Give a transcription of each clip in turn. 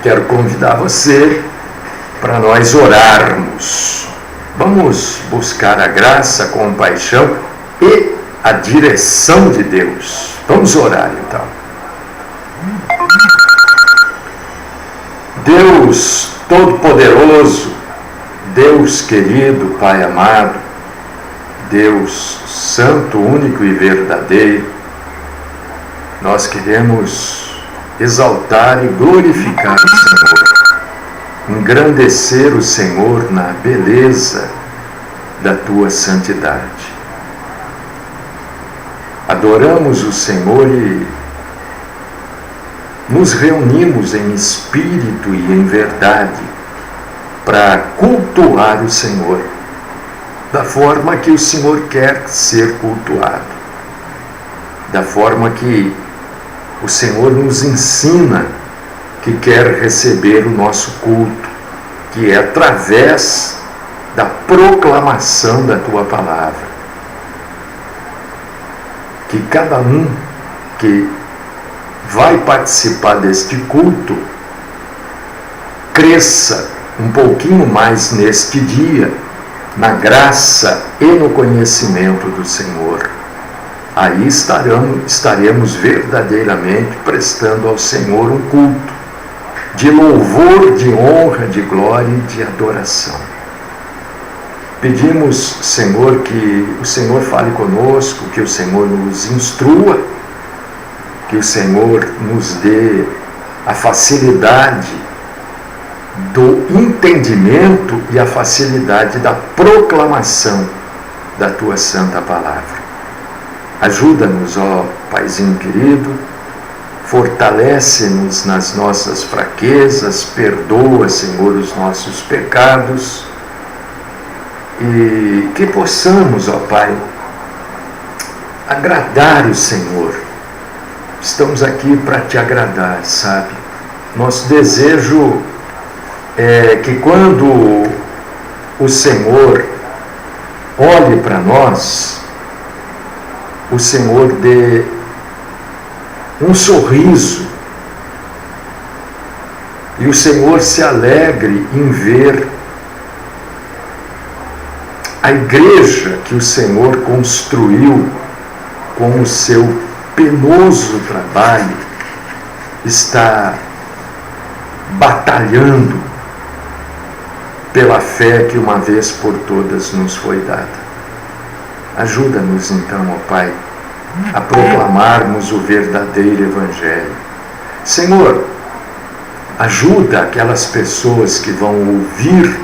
quero convidar você para nós orarmos. Vamos buscar a graça, a compaixão e a direção de Deus. Vamos orar então. Deus Todo-Poderoso, Deus querido, Pai amado, Deus Santo, único e verdadeiro, nós queremos exaltar e glorificar o Senhor, engrandecer o Senhor na beleza da Tua santidade. Adoramos o Senhor e nos reunimos em espírito e em verdade para cultuar o Senhor da forma que o Senhor quer ser cultuado, da forma que o Senhor nos ensina que quer receber o nosso culto, que é através da proclamação da Tua palavra. Que cada um que vai participar deste culto cresça um pouquinho mais neste dia, na graça e no conhecimento do Senhor. Aí estaremos verdadeiramente prestando ao Senhor um culto de louvor, de honra, de glória e de adoração. Pedimos, Senhor, que o Senhor fale conosco, que o Senhor nos instrua, que o Senhor nos dê a facilidade do entendimento e a facilidade da proclamação da Tua santa palavra. Ajuda-nos, ó Paizinho querido, fortalece-nos nas nossas fraquezas, perdoa, Senhor, os nossos pecados, e que possamos, ó Pai, agradar o Senhor. Estamos aqui para Te agradar, sabe? Nosso desejo é que quando o Senhor olhe para nós, o Senhor dê um sorriso e o Senhor se alegre em ver a igreja que o Senhor construiu com o seu penoso trabalho, está batalhando pela fé que uma vez por todas nos foi dada. Ajuda-nos então, ó Pai, a proclamarmos o verdadeiro Evangelho. Senhor, ajuda aquelas pessoas que vão ouvir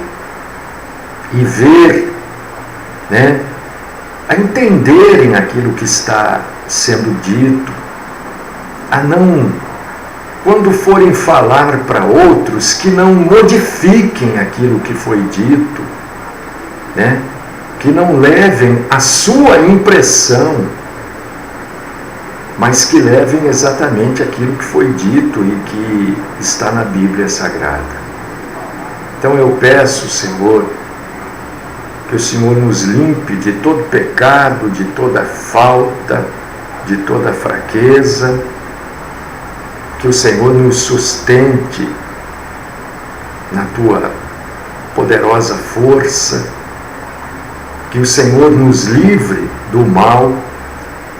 e ver, a entenderem aquilo que está sendo dito, a não, quando forem falar para outros, que não modifiquem aquilo que foi dito, que não levem a sua impressão, mas que levem exatamente aquilo que foi dito e que está na Bíblia Sagrada. Então eu peço, Senhor, que o Senhor nos limpe de todo pecado, de toda falta, de toda fraqueza, que o Senhor nos sustente na Tua poderosa força, que o Senhor nos livre do mal,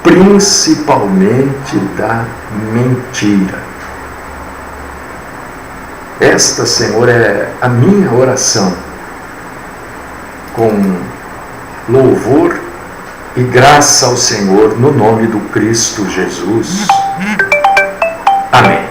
principalmente da mentira. Esta, Senhor, é a minha oração, com louvor e graça ao Senhor, no nome do Cristo Jesus. Amém.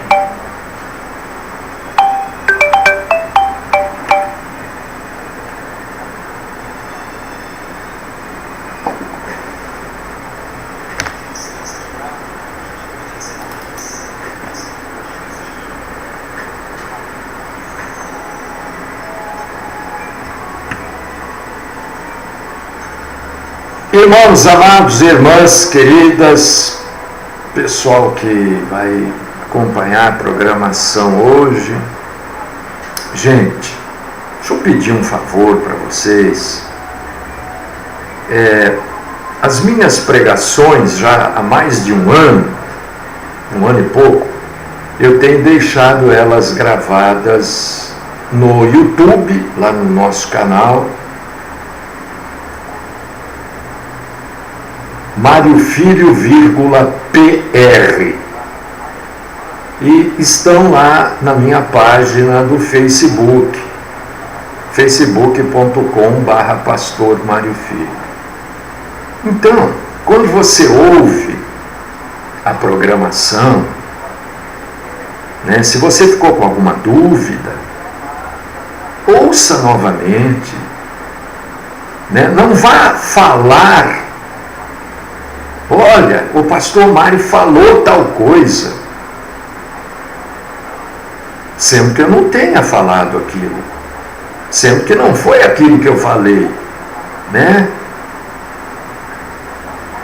Irmãos amados, irmãs queridas, pessoal que vai acompanhar a programação hoje, gente, deixa eu pedir um favor para vocês. As minhas pregações, já há mais de um ano e pouco, eu tenho deixado elas gravadas no YouTube, lá no nosso canal, Mário Filho, PR. E estão lá na minha página do Facebook, facebook.com/pastor Mário Filho. Então, quando você ouve a programação, né, se você ficou com alguma dúvida, ouça novamente, né, não vá falar, olha, o pastor Mário falou tal coisa, sendo que eu não tenha falado aquilo, sendo que não foi aquilo que eu falei, né?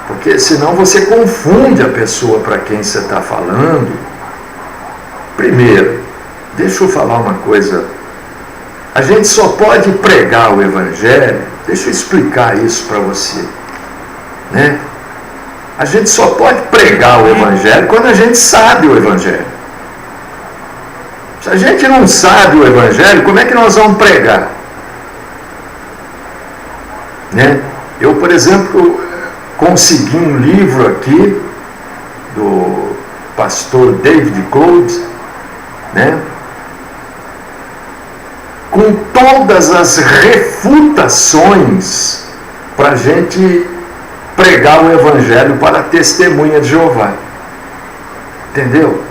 Porque senão você confunde a pessoa para quem você está falando. Primeiro, deixa eu falar uma coisa, a gente só pode pregar o Evangelho, deixa eu explicar isso para você, né? A gente só pode pregar o Evangelho quando a gente sabe o Evangelho. Se a gente não sabe o Evangelho, como é que nós vamos pregar? Né? Eu, por exemplo, consegui um livro aqui do pastor David Cloud, né? Com todas as refutações para a gente pregar o Evangelho para a testemunha de Jeová. Entendeu?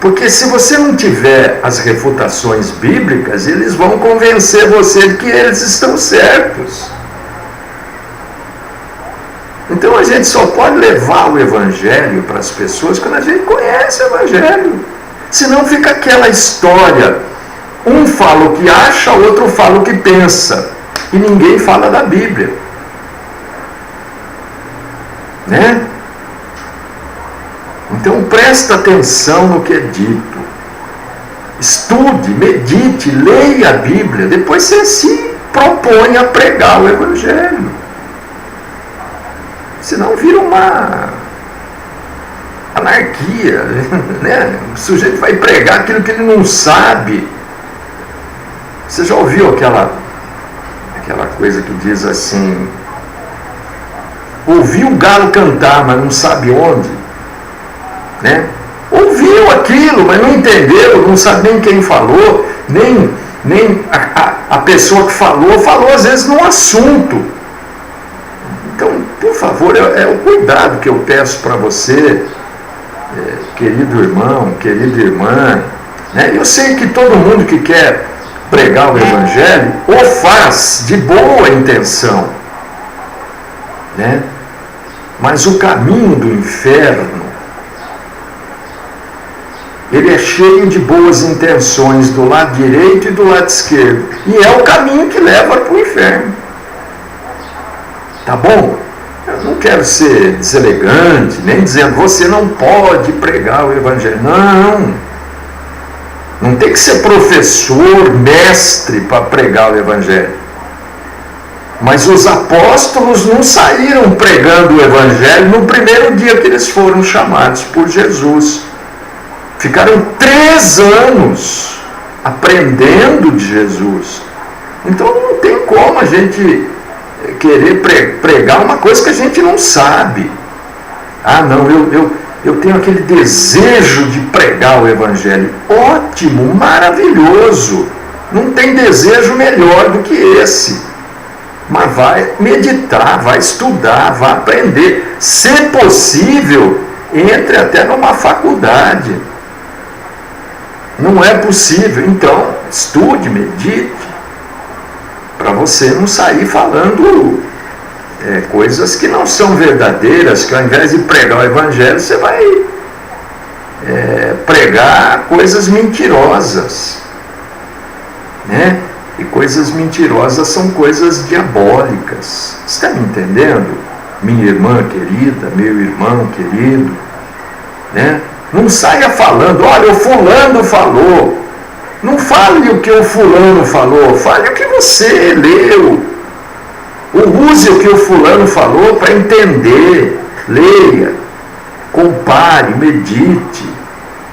Porque se você não tiver as refutações bíblicas, eles vão convencer você de que eles estão certos. Então a gente só pode levar o Evangelho para as pessoas quando a gente conhece o Evangelho. Senão fica aquela história, um fala o que acha, o outro fala o que pensa, e ninguém fala da Bíblia, né? Então presta atenção no que é dito, estude, medite, leia a Bíblia, depois você se propõe a pregar o Evangelho. Senão vira uma anarquia, né? O sujeito vai pregar aquilo que ele não sabe. Você já ouviu aquela coisa que diz assim: ouviu o galo cantar, mas não sabe onde, né? Ouviu aquilo, mas não entendeu, não sabe nem quem falou, nem a pessoa que falou às vezes num assunto. Então, por favor, é o cuidado que eu peço para você, querido irmão, querida irmã, né? Eu sei que todo mundo que quer pregar o Evangelho o faz de boa intenção, né? Mas o caminho do inferno, ele é cheio de boas intenções do lado direito e do lado esquerdo, e é o caminho que leva para o inferno. Tá bom? Eu não quero ser deselegante, nem dizendo você não pode pregar o Evangelho. Não tem que ser professor, mestre para pregar o Evangelho. Mas os apóstolos não saíram pregando o Evangelho no primeiro dia que eles foram chamados por Jesus. Ficaram 3 anos aprendendo de Jesus. Então não tem como a gente querer pregar uma coisa que a gente não sabe. Ah, não, eu tenho aquele desejo de pregar o Evangelho. Ótimo, maravilhoso. Não tem desejo melhor do que esse. Mas vai meditar, vai estudar, vai aprender. Se possível, entre até numa faculdade. Não é possível, então estude, medite, para você não sair falando coisas que não são verdadeiras, que ao invés de pregar o Evangelho, você vai pregar coisas mentirosas, né? E coisas mentirosas são coisas diabólicas. Você está me entendendo? Minha irmã querida, meu irmão querido, né? Não saia falando, olha, o fulano falou. Não fale o que o fulano falou, fale o que você leu. Use o que o fulano falou para entender. Leia, compare, medite,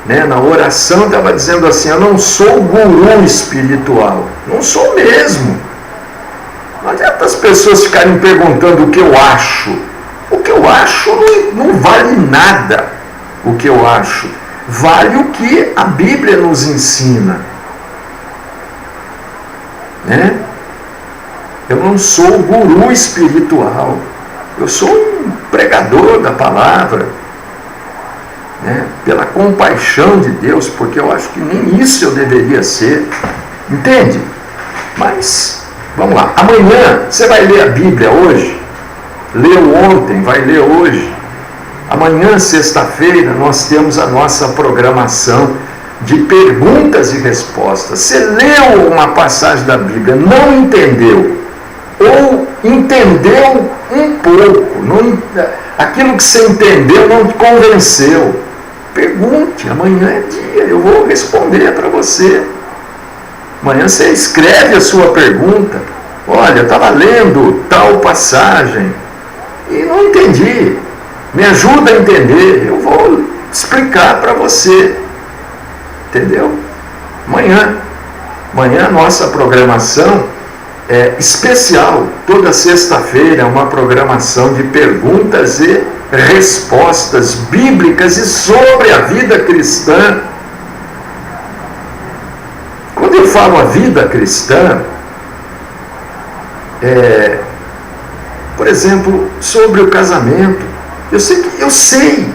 né? Na oração estava dizendo assim: eu não sou guru espiritual. Não sou mesmo. Não adianta as pessoas ficarem perguntando o que eu acho. O que eu acho não vale nada. O que eu acho vale o que a Bíblia nos ensina, né? Eu não sou guru espiritual. Eu sou um pregador da palavra, né? Pela compaixão de Deus, porque eu acho que nem isso eu deveria ser. Entende? Mas, vamos lá. Amanhã, você vai ler a Bíblia hoje? Leu ontem, vai ler hoje. Amanhã, sexta-feira, nós temos a nossa programação de perguntas e respostas. Você leu uma passagem da Bíblia, não entendeu, ou entendeu um pouco, aquilo que você entendeu não te convenceu, pergunte, amanhã é dia, eu vou responder para você. Amanhã você escreve a sua pergunta. Olha, eu estava lendo tal passagem e não entendi, me ajuda a entender, eu vou explicar para você. Entendeu? Amanhã a nossa programação é especial. Toda sexta-feira é uma programação de perguntas e respostas bíblicas e sobre a vida cristã. Quando eu falo a vida cristã, por exemplo, sobre o casamento, eu sei.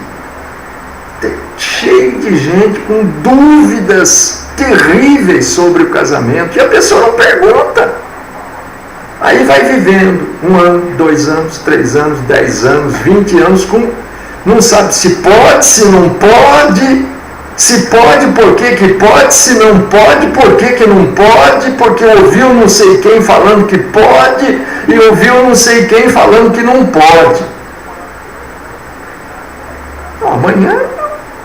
Tem cheio de gente com dúvidas terríveis sobre o casamento e a pessoa não pergunta. Aí vai vivendo 1 ano, 2 anos, 3 anos, 10 anos, 20 anos, não sabe se pode, se não pode, se pode, por que pode, se não pode, por que não pode, porque ouviu não sei quem falando que pode e ouviu não sei quem falando que não pode. Não, amanhã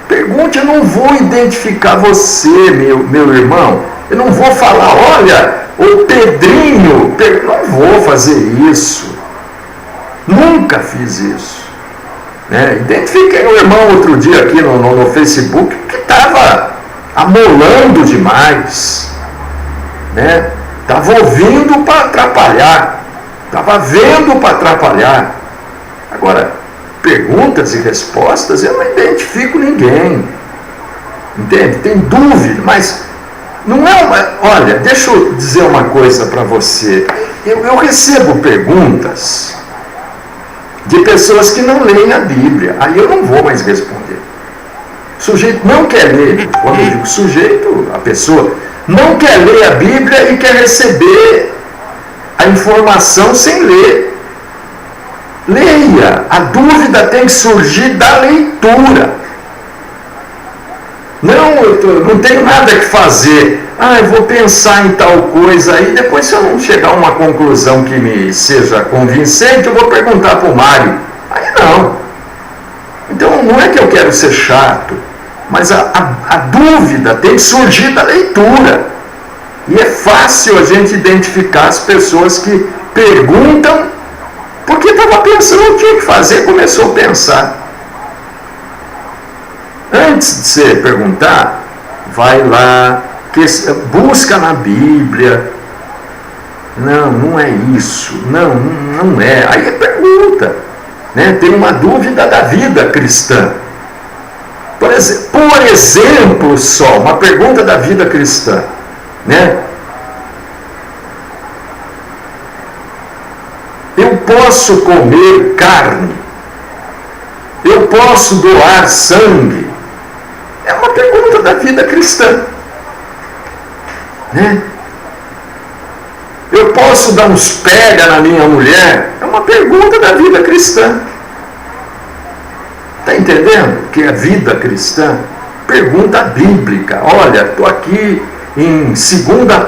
pergunte, eu não vou identificar você, meu irmão. Eu não vou falar, olha, o Pedrinho, não vou fazer isso. Nunca fiz isso. Né? Identifiquei um irmão outro dia aqui no Facebook que estava amolando demais. Né? Estava ouvindo para atrapalhar. Estava vendo para atrapalhar. Agora, perguntas e respostas, eu não identifico ninguém. Entende? Tem dúvida, mas não é uma... Olha, deixa eu dizer uma coisa para você. Eu recebo perguntas de pessoas que não leem a Bíblia. Aí eu não vou mais responder. O sujeito não quer ler. Quando eu digo sujeito, a pessoa não quer ler a Bíblia e quer receber a informação sem ler. Leia, a dúvida tem que surgir da leitura. Não, eu não tenho nada que fazer. Eu vou pensar em tal coisa aí, depois se eu não chegar a uma conclusão que me seja convincente, eu vou perguntar para o Mário. Aí não. Então não é que eu quero ser chato, mas a dúvida tem que surgir da leitura. E é fácil a gente identificar as pessoas que perguntam porque estava pensando o que tinha que fazer, começou a pensar. Antes de você perguntar, vai lá, busca na Bíblia. Não é isso. Não é. Aí é pergunta. Né? Tem uma dúvida da vida cristã. Por exemplo, só, uma pergunta da vida cristã. Né? Eu posso comer carne? Eu posso doar sangue? É uma pergunta da vida cristã. Né? Eu posso dar uns pega na minha mulher? É uma pergunta da vida cristã. Está entendendo? Que é a vida cristã? Pergunta bíblica. Olha, estou aqui em 2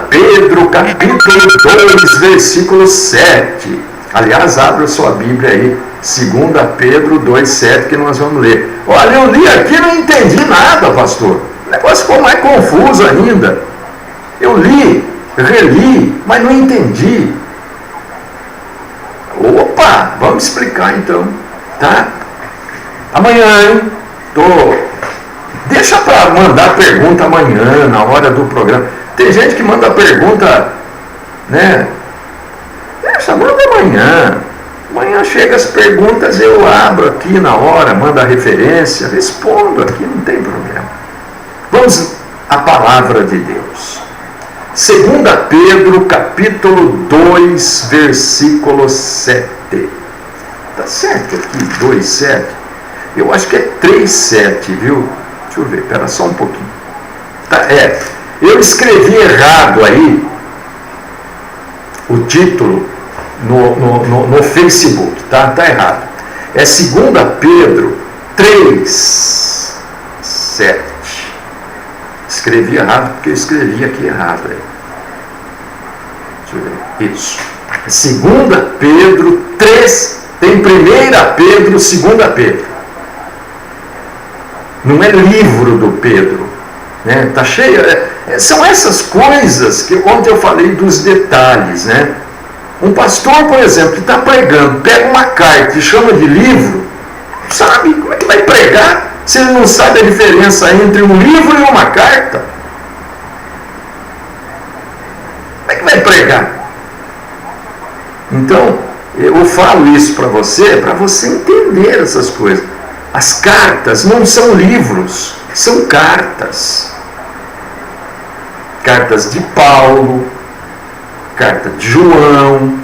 Pedro, capítulo 2, versículo 7. Aliás, abra sua Bíblia aí, 2 Pedro 2,7, que nós vamos ler. Olha, eu li aqui e não entendi nada, pastor. O negócio ficou mais confuso ainda. Eu li, reli, mas não entendi. Opa, vamos explicar então, tá? Amanhã, hein? Deixa para mandar pergunta amanhã, na hora do programa. Tem gente que manda pergunta, né? Deixa, manda amanhã. Amanhã chega as perguntas, eu abro aqui na hora, mando a referência, respondo aqui, não tem problema. Vamos à palavra de Deus. 2 Pedro, capítulo 2, versículo 7. Está certo aqui, 2, 7? Eu acho que é 3, 7, viu? Deixa eu ver, espera só um pouquinho. Tá, eu escrevi errado aí o título no Facebook, tá? Tá errado. É 2 Pedro 3, 7. Escrevi errado porque eu escrevi aqui errado. Deixa eu ver. Isso. 2 Pedro 3, tem 1 Pedro, 2 Pedro. Não é livro do Pedro, né? Tá cheio. São essas coisas que ontem eu falei dos detalhes, né? Um pastor, por exemplo, que está pregando, pega uma carta e chama de livro, sabe como é que vai pregar se ele não sabe a diferença entre um livro e uma carta? Como é que vai pregar? Então, eu falo isso para você entender essas coisas. As cartas não são livros, são cartas. Cartas de Paulo, carta de João,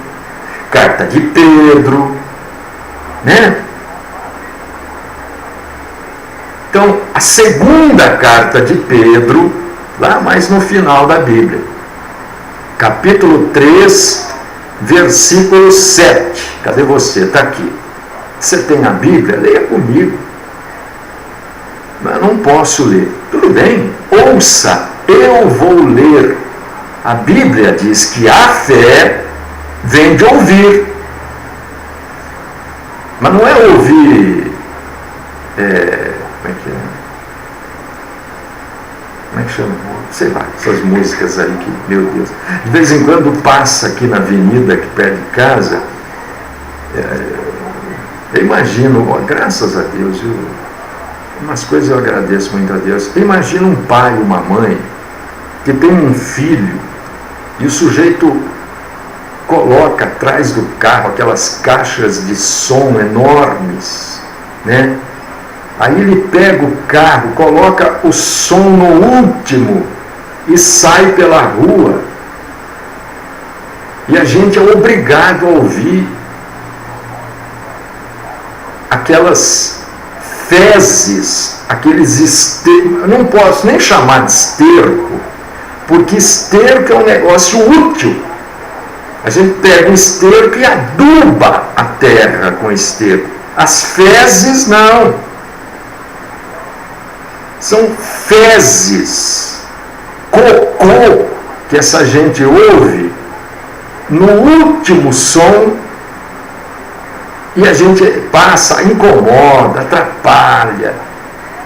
carta de Pedro, né? Então, a segunda carta de Pedro, lá mais no final da Bíblia, capítulo 3, versículo 7. Cadê você? Está aqui. Você tem a Bíblia? Leia comigo. Mas não posso ler. Tudo bem, ouça, eu vou ler. A Bíblia diz que a fé vem de ouvir. Mas não é ouvir... Como é que chama? Sei lá, essas músicas aí que, meu Deus. De vez em quando passa aqui na avenida, aqui perto de casa... Eu imagino, graças a Deus, umas coisas eu agradeço muito a Deus. Imagina um pai e uma mãe que tem um filho e o sujeito coloca atrás do carro aquelas caixas de som enormes, né? Aí ele pega o carro, coloca o som no último e sai pela rua. E a gente é obrigado a ouvir aquelas fezes, aqueles estercos. Não posso nem chamar de esterco, porque esterco é um negócio útil. A gente pega o esterco e aduba a terra com esterco. As fezes não. São fezes, cocô, que essa gente ouve no último som. E a gente passa, incomoda, atrapalha.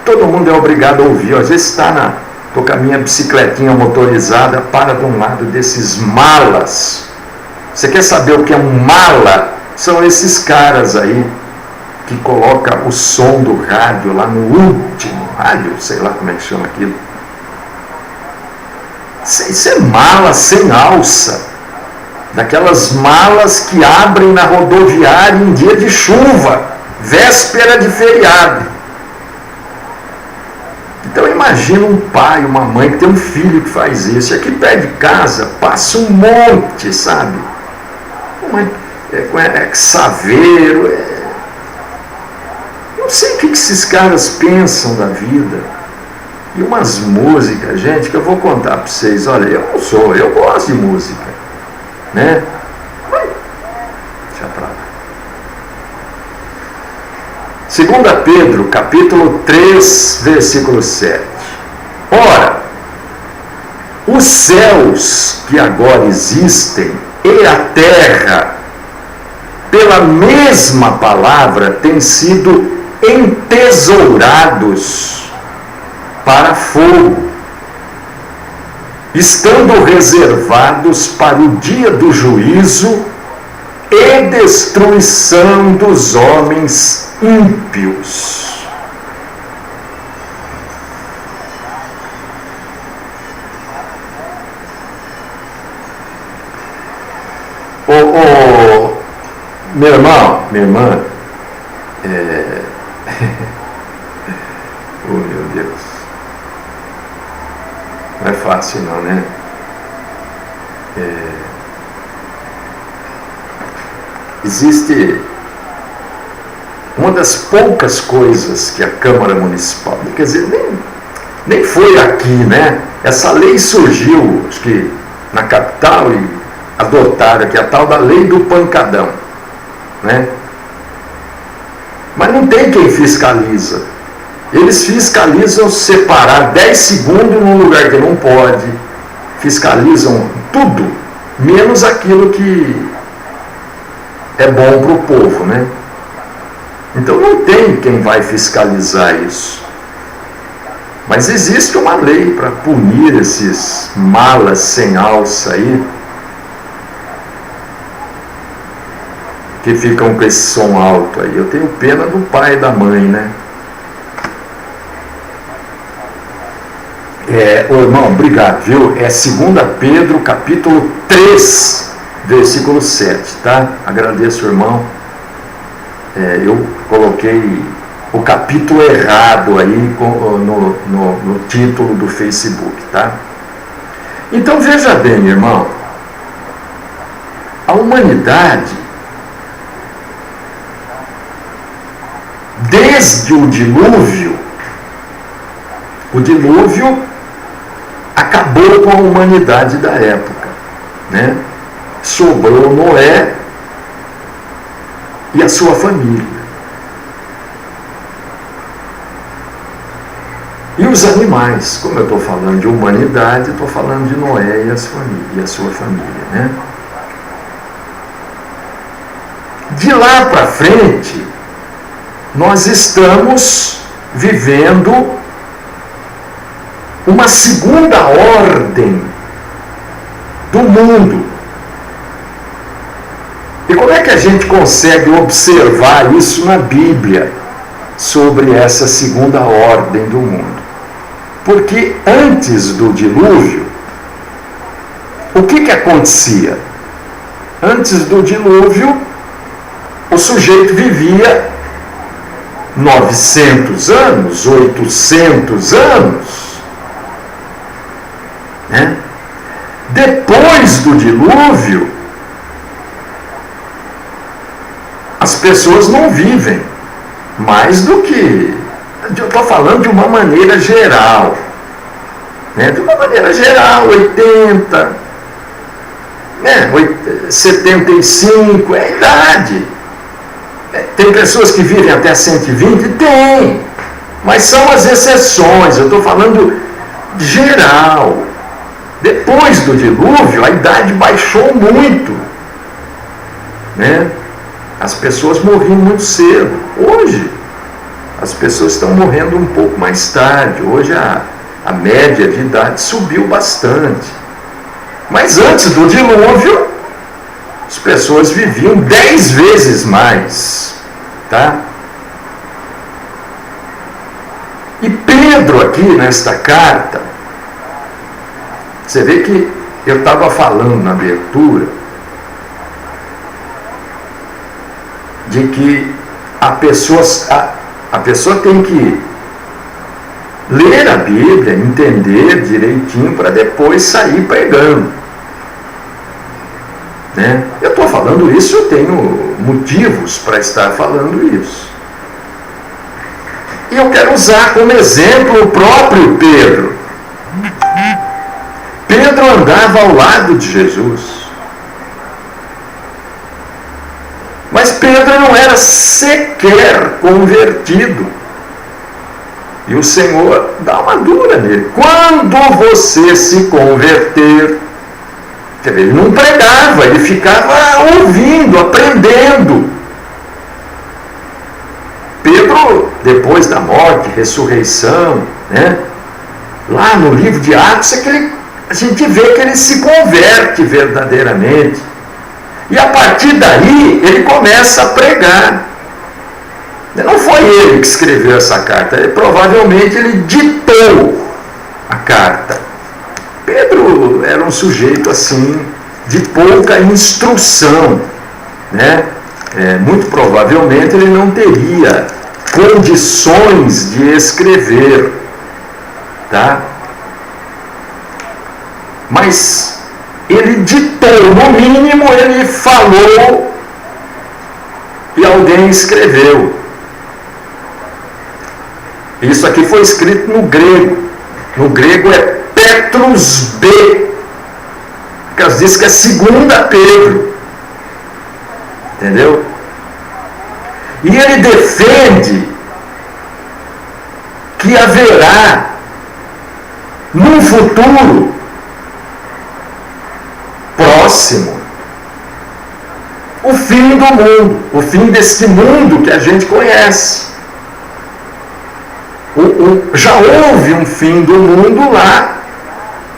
Todo mundo é obrigado a ouvir. Às vezes estou com a minha bicicletinha motorizada, para de um lado desses malas. Você quer saber o que é um mala? São esses caras aí que colocam o som do rádio lá no último. Rádio, sei lá como é que chama aquilo. Isso é mala sem alça. Daquelas malas que abrem na rodoviária em dia de chuva, véspera de feriado. Então imagina um pai, uma mãe que tem um filho que faz isso. E aqui perto de casa passa um monte, sabe? Saveiro. Não sei o que esses caras pensam da vida. E umas músicas, gente, que eu vou contar para vocês. Olha, eu gosto de música. Né? Deixa pra lá. 2 Pedro, capítulo 3, versículo 7. Ora, os céus que agora existem e a terra, pela mesma palavra, têm sido entesourados para fogo, estando reservados para o dia do juízo e destruição dos homens ímpios. Meu irmão, minha irmã, oh meu Deus, não é fácil não, né? Existe uma das poucas coisas que a Câmara Municipal, quer dizer, nem foi aqui, né? Essa lei surgiu, acho que na capital, e adotaram, que é a tal da lei do pancadão, né? Mas não tem quem fiscaliza. Eles fiscalizam separar 10 segundos num lugar que não pode, fiscalizam tudo, menos aquilo que é bom para o povo, né? Então não tem quem vai fiscalizar isso. Mas existe uma lei para punir esses malas sem alça aí, que ficam com esse som alto aí. Eu tenho pena do pai e da mãe, né? Ô irmão, obrigado, viu? É 2 Pedro, capítulo 3, versículo 7, tá? Agradeço, irmão. Eu coloquei o capítulo errado aí no título do Facebook, tá? Então veja bem, irmão, a humanidade, desde o dilúvio acabou com a humanidade da época, né? Sobrou Noé e a sua família. E os animais, como eu estou falando de humanidade, estou falando de Noé e a sua família, né? De lá para frente, nós estamos vivendo uma segunda ordem do mundo. E como é que a gente consegue observar isso na Bíblia, sobre essa segunda ordem do mundo? Porque antes do dilúvio, o que acontecia? Antes do dilúvio, o sujeito vivia 900 anos, 800 anos, né? Depois do dilúvio, as pessoas não vivem mais do que... Eu estou falando de uma maneira geral, né? De uma maneira geral, 80, né? 75, é a idade. Tem pessoas que vivem até 120? Tem, mas são as exceções. Eu estou falando geral. Depois do dilúvio, a idade baixou muito, né? As pessoas morriam muito cedo. Hoje, as pessoas estão morrendo um pouco mais tarde. Hoje a média de idade subiu bastante. Mas antes do dilúvio, as pessoas viviam 10 vezes mais, tá? E Pedro aqui nesta carta, você vê que eu estava falando na abertura de que a pessoa tem que ler a Bíblia, entender direitinho para depois sair pregando, né? Eu estou falando isso, eu tenho motivos para estar falando isso. E eu quero usar como exemplo o próprio Pedro. Pedro andava ao lado de Jesus. Mas Pedro não era sequer convertido. E o Senhor dá uma dura nele. Quando você se converter... Ele não pregava, ele ficava ouvindo, aprendendo. Pedro, depois da morte, ressurreição, né? Lá no livro de Atos, a gente vê que ele se converte verdadeiramente. E a partir daí, ele começa a pregar. Não foi ele que escreveu essa carta, provavelmente ele ditou a carta. Pedro era um sujeito assim, de pouca instrução, né? Muito provavelmente ele não teria condições de escrever, tá? Mas ele ditou, no mínimo ele falou e alguém escreveu. Isso aqui foi escrito no grego. No grego é Petrus B. Porque diz que é 2 Pedro. Entendeu? E ele defende que haverá, num futuro próximo, o fim do mundo, o fim desse mundo que a gente conhece. Já houve um fim do mundo lá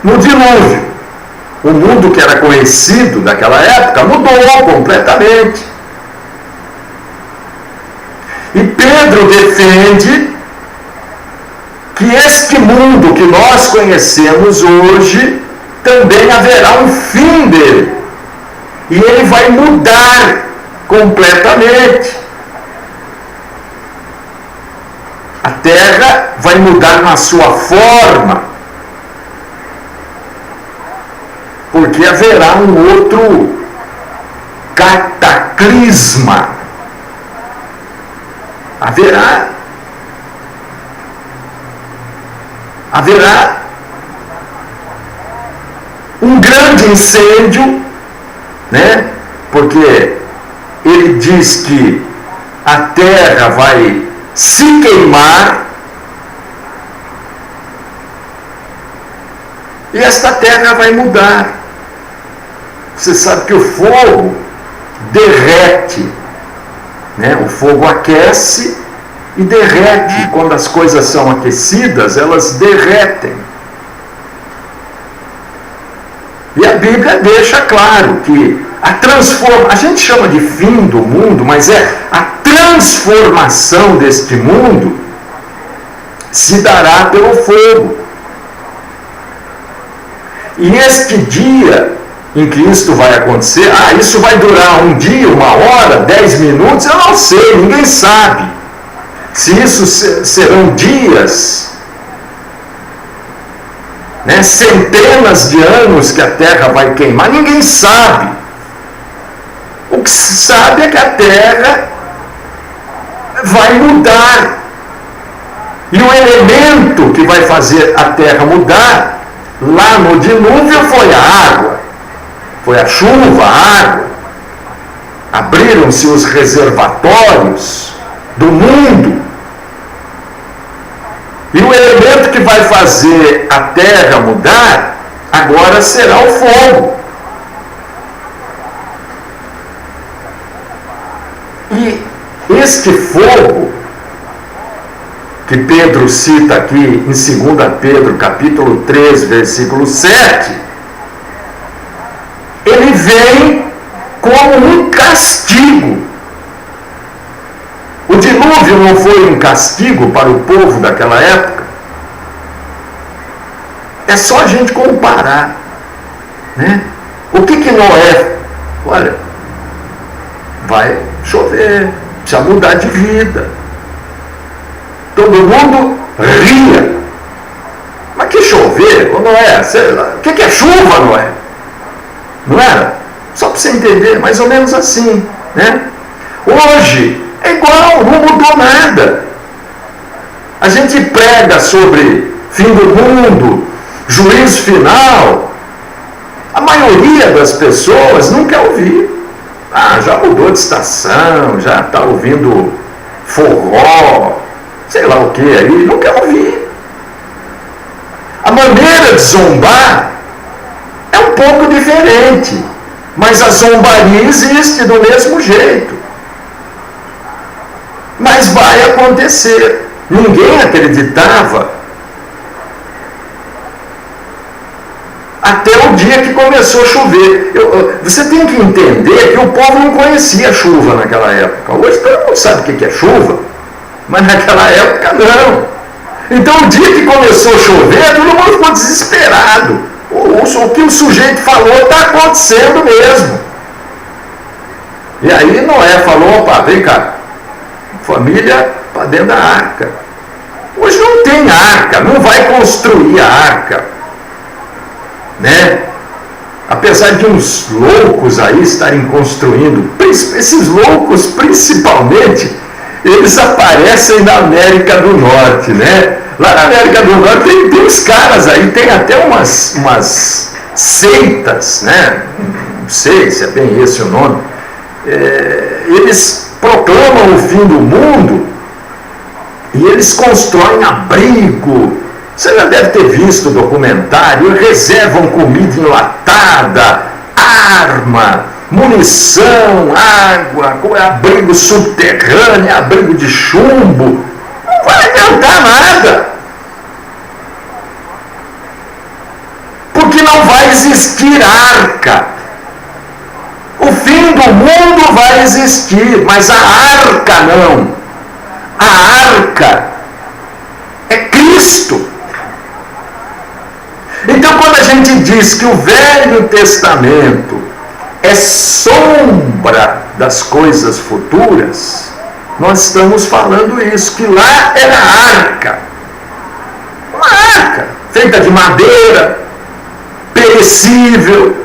no dilúvio. O mundo que era conhecido daquela época mudou completamente. E Pedro defende que este mundo que nós conhecemos hoje também haverá um fim dele. E ele vai mudar completamente. A terra vai mudar na sua forma, porque haverá um outro cataclisma. Haverá um grande incêndio, né? Porque ele diz que a terra vai se queimar e esta terra vai mudar. Você sabe que o fogo derrete, né? O fogo aquece e derrete. Quando as coisas são aquecidas, elas derretem. E a Bíblia deixa claro que a gente chama de fim do mundo, mas a transformação deste mundo se dará pelo fogo. E este dia em que isto vai acontecer, isso vai durar um dia, 1 hora, 10 minutos, eu não sei, ninguém sabe. Se isso serão dias, né, centenas de anos que a terra vai queimar, ninguém sabe. O que se sabe é que a terra vai mudar. E o elemento que vai fazer a terra mudar, lá no dilúvio, foi a água. Foi a chuva, a água. Abriram-se os reservatórios do mundo. E o elemento que vai fazer a terra mudar, agora será o fogo. E este fogo, que Pedro cita aqui em 2 Pedro, capítulo 3, versículo 7, ele vem como um castigo. O dilúvio não foi um castigo para o povo daquela época? É só a gente comparar, né? O que Noé? Olha, vai chover, precisa mudar de vida. Todo mundo ria. Mas que chover? Noé, o que é chuva, Noé? Não era? Só para você entender, mais ou menos assim, né? Hoje é igual, não mudou nada. A gente prega sobre fim do mundo, juízo final. A maioria das pessoas não quer ouvir. Já mudou de estação, já está ouvindo forró, sei lá o que aí, não quer ouvir. A maneira de zombar é um pouco diferente, mas a zombaria existe do mesmo jeito. Mas vai acontecer. Ninguém acreditava até o dia que começou a chover. Você tem que entender que o povo não conhecia chuva naquela época. Hoje todo mundo sabe o que é chuva, mas naquela época não. Então o dia que começou a chover, todo mundo ficou desesperado. o que o sujeito falou está acontecendo mesmo. E aí Noé falou, opa, vem cá, família para dentro da arca. Hoje não tem arca, não vai construir a arca, né? Apesar de uns loucos aí estarem construindo, esses loucos principalmente, eles aparecem na América do Norte, né? Lá na América do Norte tem uns caras aí, tem até umas seitas, né? Não sei se é bem esse o nome. Eles proclamam o fim do mundo e eles constroem abrigo. Você já deve ter visto o documentário. Reservam comida enlatada, arma, munição, água, abrigo subterrâneo, abrigo de chumbo. Não vai adiantar nada, porque não vai existir arca. O fim do mundo vai existir, mas a arca não. A arca é Cristo. Então, quando a gente diz que o Velho Testamento é sombra das coisas futuras, nós estamos falando isso, que lá era a arca. Uma arca feita de madeira, perecível,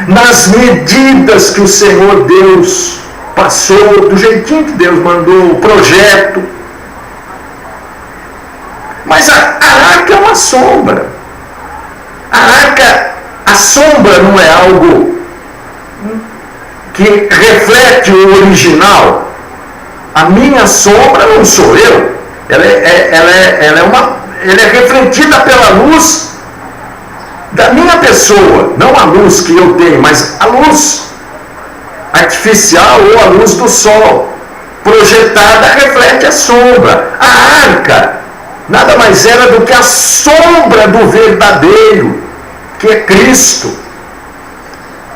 nas medidas que o Senhor Deus passou, do jeitinho que Deus mandou, o projeto. Mas a arca é uma sombra. A sombra não é algo que reflete o original. A minha sombra não sou eu. Ela é refletida pela luz da minha pessoa, não a luz que eu tenho, mas a luz artificial ou a luz do sol projetada reflete a sombra. A arca nada mais era do que a sombra do verdadeiro, que é Cristo.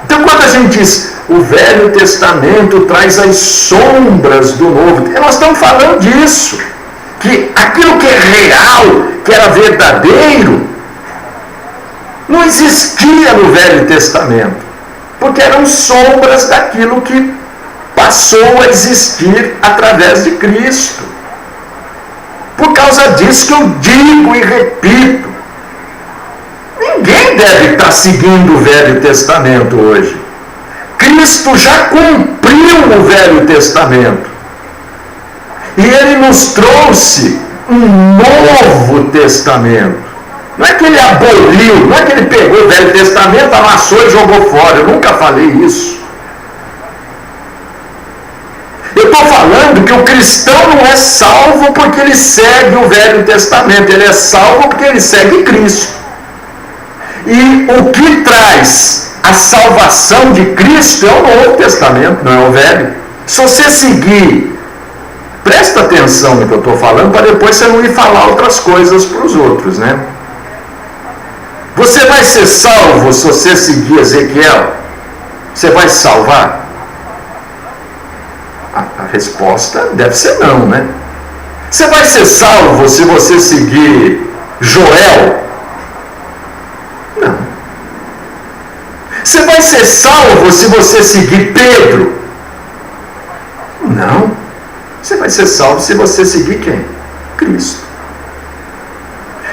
Então, quando a gente diz o Velho Testamento traz as sombras do Novo, nós estamos falando disso, que aquilo que é real, que era verdadeiro, não existia no Velho Testamento, porque eram sombras daquilo que passou a existir através de Cristo. Por causa disso que eu digo e repito, ninguém deve estar seguindo o Velho Testamento hoje. Cristo já cumpriu o Velho Testamento. E Ele nos trouxe um Novo Testamento. Não é que Ele aboliu, não é que Ele pegou o Velho Testamento, amassou e jogou fora. Eu nunca falei isso. Eu estou falando que o cristão não é salvo porque ele segue o Velho Testamento. Ele é salvo porque ele segue Cristo. E o que traz a salvação de Cristo é o Novo Testamento, não é o Velho. Se você seguir, presta atenção no que eu estou falando, para depois você não ir falar outras coisas para os outros, né? Você vai ser salvo se você seguir Ezequiel? Você vai se salvar? A resposta deve ser não, né? Você vai ser salvo se você seguir Joel? Não. Você vai ser salvo se você seguir Pedro? Não. Você vai ser salvo se você seguir quem? Cristo.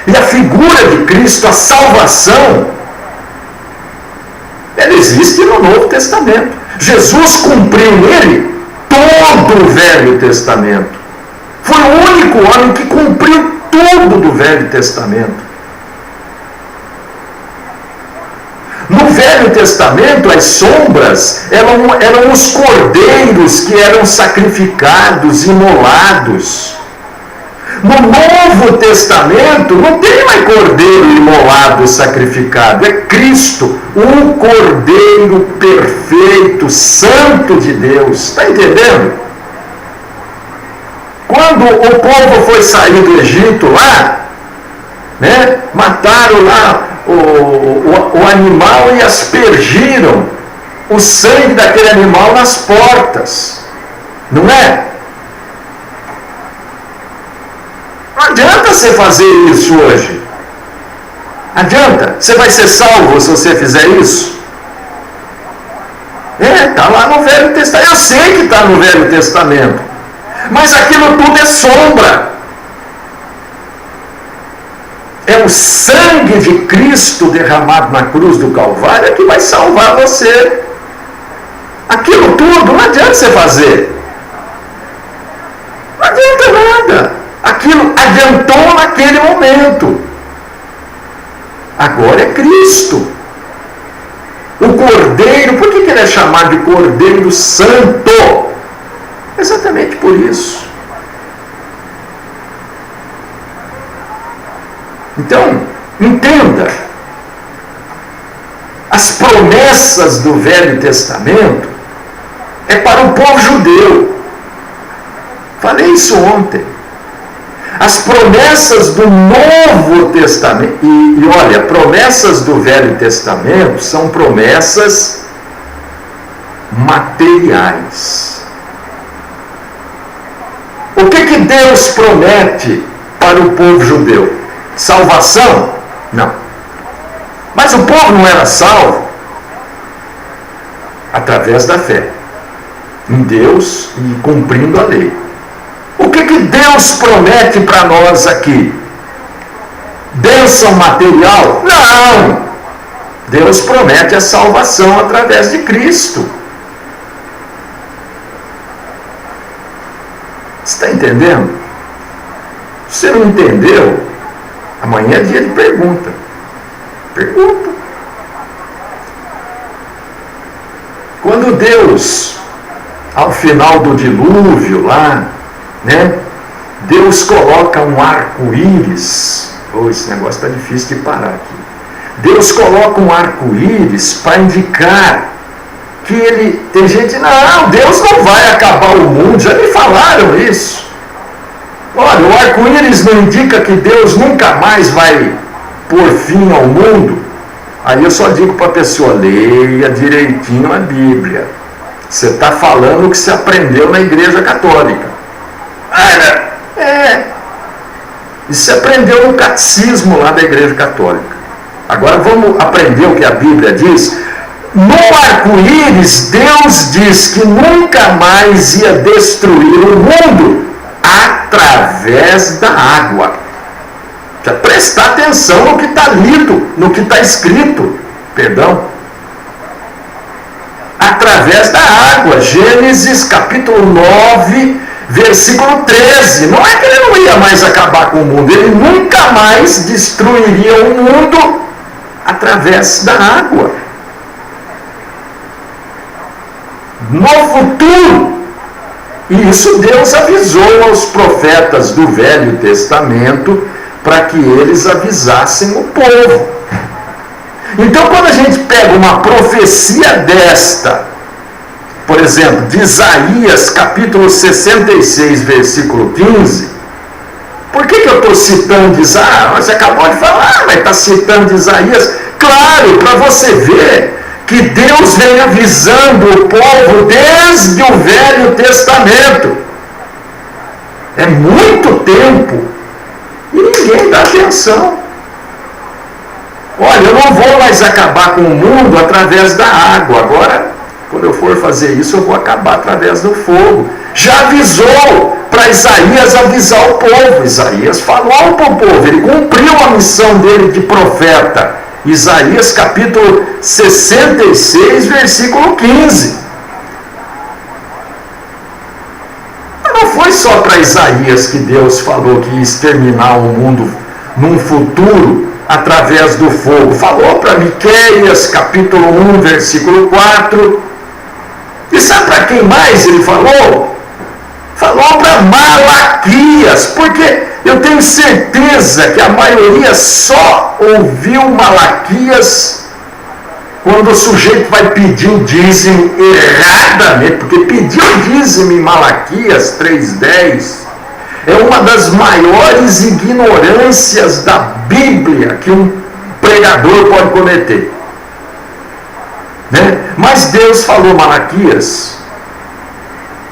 E a figura de Cristo, a salvação, ela existe no Novo Testamento. Jesus cumpriu nele todo o Velho Testamento. Foi o único homem que cumpriu tudo do Velho Testamento. No Velho Testamento, as sombras eram os cordeiros que eram sacrificados, imolados. No Novo Testamento, não tem mais cordeiro imolado, sacrificado. É Cristo, o cordeiro perfeito, santo de Deus. Está entendendo? Quando o povo foi sair do Egito lá, né, mataram lá o animal e aspergiram o sangue daquele animal nas portas. Não é? Não adianta você fazer isso hoje. Adianta? Você vai ser salvo se você fizer isso? Está lá no Velho Testamento. Eu sei que está no Velho Testamento. Mas aquilo tudo é sombra. É o sangue de Cristo derramado na cruz do Calvário que vai salvar você. Aquilo tudo não adianta você fazer. Não adianta nada. Aquilo adiantou naquele momento. Agora é Cristo. O Cordeiro, por que ele é chamado de Cordeiro Santo? Exatamente por isso. Então, entenda, as promessas do Velho Testamento é para o povo judeu. Falei isso ontem. As promessas do Novo Testamento, e olha, promessas do Velho Testamento são promessas materiais. O que Deus promete para o povo judeu? Salvação? Não. Mas o povo não era salvo através da fé em Deus e cumprindo a lei. O que Deus promete para nós aqui? Bênção material? Não! Deus promete a salvação através de Cristo. Você está entendendo? Se você não entendeu, amanhã é dia de pergunta. Pergunta. Quando Deus, ao final do dilúvio lá, Deus coloca um arco-íris. Esse negócio está difícil de parar aqui. Deus coloca um arco-íris para indicar que ele... Tem gente, não, Deus não vai acabar o mundo. Já me falaram isso. Olha, o arco-íris não indica que Deus nunca mais vai pôr fim ao mundo. Aí eu só digo para a pessoa, leia direitinho a Bíblia. Você está falando o que você aprendeu na Igreja Católica. Isso você aprendeu no catecismo lá da Igreja Católica. Agora vamos aprender o que a Bíblia diz. No arco-íris, Deus diz que nunca mais ia destruir o mundo através da água. Precisa prestar atenção no que está lido, no que está escrito. Perdão. Através da água. Gênesis capítulo 9, versículo 13. Não é que ele não ia mais acabar com o mundo, ele nunca mais destruiria o mundo através da água. No futuro, e isso Deus avisou aos profetas do Velho Testamento para que eles avisassem o povo. Então, quando a gente pega uma profecia desta, por exemplo, de Isaías capítulo 66, versículo 15, por que eu estou citando Isaías? Você acabou de falar, mas está citando Isaías. Claro, para você ver que Deus vem avisando o povo desde o Velho Testamento. É muito tempo e ninguém dá atenção. Olha, eu não vou mais acabar com o mundo através da água. Agora, quando eu for fazer isso, eu vou acabar através do fogo. Já avisou para Isaías avisar o povo. Isaías falou para o povo, ele cumpriu a missão dele de profeta. Isaías capítulo 66, versículo 15. Mas não foi só para Isaías que Deus falou que ia exterminar o mundo num futuro através do fogo. Falou para Miqueias capítulo 1, versículo 4. E sabe para quem mais ele falou? Falou para Malaquias, porque eu tenho certeza que a maioria só ouviu Malaquias quando o sujeito vai pedir o dízimo erradamente, porque pedir o dízimo em Malaquias 3,10 é uma das maiores ignorâncias da Bíblia que um pregador pode cometer. Mas Deus falou, Malaquias,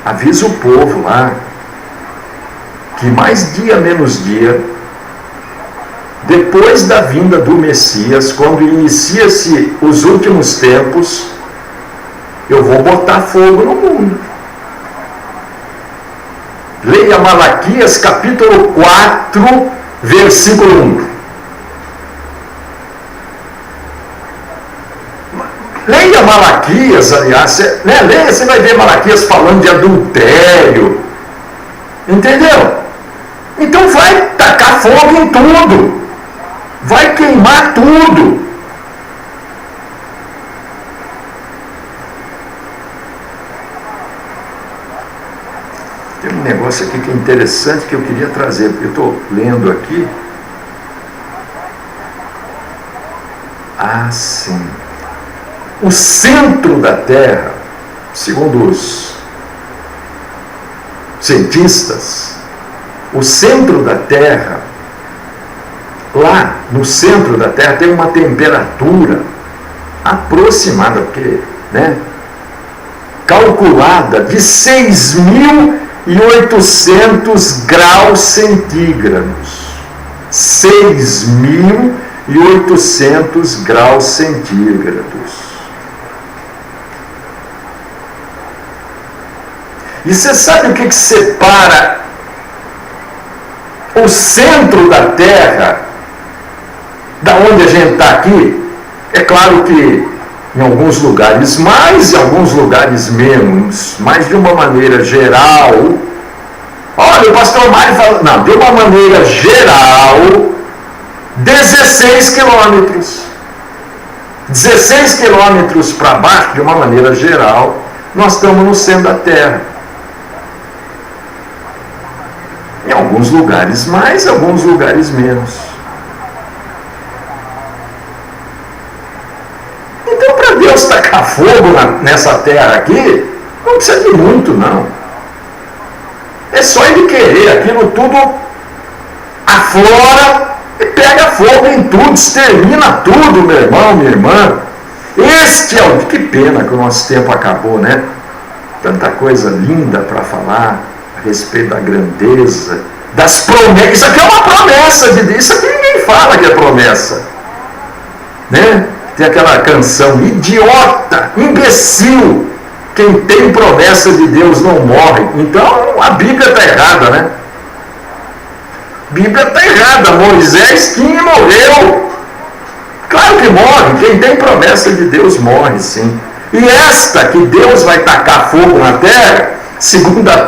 avisa o povo lá que mais dia menos dia depois da vinda do Messias, quando inicia-se os últimos tempos, eu vou botar fogo no mundo. Leia Malaquias capítulo 4, versículo 1. Leia Malaquias, aliás, leia, você vai ver Malaquias falando de adultério. Entendeu? Então vai tacar fogo em tudo. Vai queimar tudo. Tem um negócio aqui que é interessante que eu queria trazer, porque eu estou lendo aqui. Ah, sim. O centro da Terra, segundo os cientistas, o centro da Terra, lá no centro da Terra tem uma temperatura aproximada, porque, calculada de 6.800 graus centígrados. 6.800 graus centígrados. E você sabe o que separa o centro da Terra da onde a gente está aqui? É claro que em alguns lugares mais, em alguns lugares menos, mas de uma maneira geral, olha, o pastor Mário fala, não, de uma maneira geral, 16 quilômetros. 16 quilômetros para baixo, de uma maneira geral, nós estamos no centro da Terra. Em alguns lugares mais, em alguns lugares menos. Então, para Deus tacar fogo nessa terra aqui, não precisa de muito, não. É só Ele querer, aquilo tudo aflora e pega fogo em tudo, extermina tudo, meu irmão, minha irmã. Este é o... Que pena que o nosso tempo acabou, né? Tanta coisa linda para falar a respeito da grandeza, das promessas. Isso aqui é uma promessa de Deus. Isso aqui ninguém fala que é promessa. Né? Tem aquela canção, idiota, imbecil, quem tem promessa de Deus não morre. Então a Bíblia está errada, né? A Bíblia está errada. Moisés tinha e morreu. Claro que morre. Quem tem promessa de Deus morre, sim. E esta que Deus vai tacar fogo na terra, 2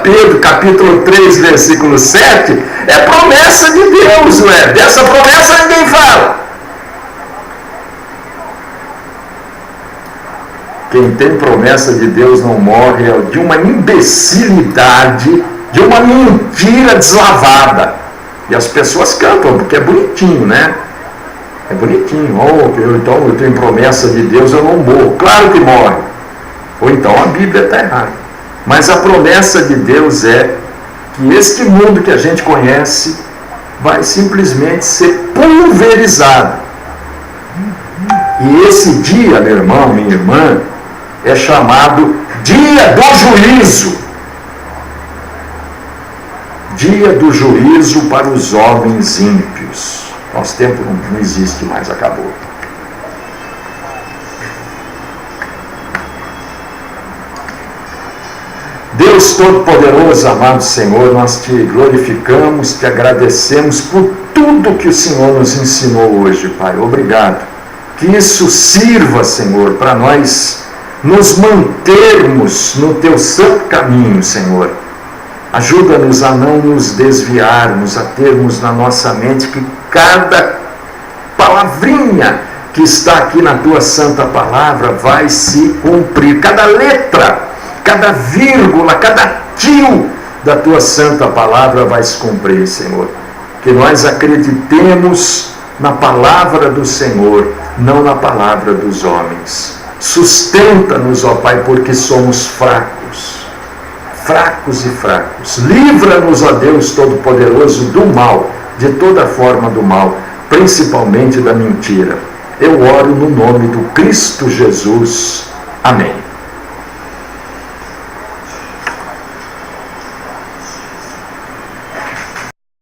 Pedro capítulo 3, versículo 7, é promessa de Deus, não é? Dessa promessa ninguém fala. Quem tem promessa de Deus não morre, é de uma imbecilidade, de uma mentira deslavada. E as pessoas cantam, porque é bonitinho, né? É bonitinho. Então eu tenho promessa de Deus, eu não morro. Claro que morre. Ou então a Bíblia está errada. Mas a promessa de Deus é que este mundo que a gente conhece vai simplesmente ser pulverizado. E esse dia, meu irmão, minha irmã, é chamado Dia do Juízo. Dia do juízo para os homens ímpios. Nosso tempo não existe mais, acabou. Deus Todo-Poderoso, amado Senhor, nós te glorificamos, te agradecemos por tudo que o Senhor nos ensinou hoje, Pai. Obrigado. Que isso sirva, Senhor, para nós nos mantermos no teu santo caminho, Senhor. Ajuda-nos a não nos desviarmos, a termos na nossa mente que cada palavrinha que está aqui na tua santa palavra vai se cumprir. Cada letra, cada vírgula, cada tio da tua santa palavra vai se cumprir, Senhor. Que nós acreditemos na palavra do Senhor, não na palavra dos homens. Sustenta-nos, ó Pai, porque somos fracos. Fracos e fracos. Livra-nos, ó Deus Todo-Poderoso, do mal, de toda forma do mal, principalmente da mentira. Eu oro no nome do Cristo Jesus. Amém.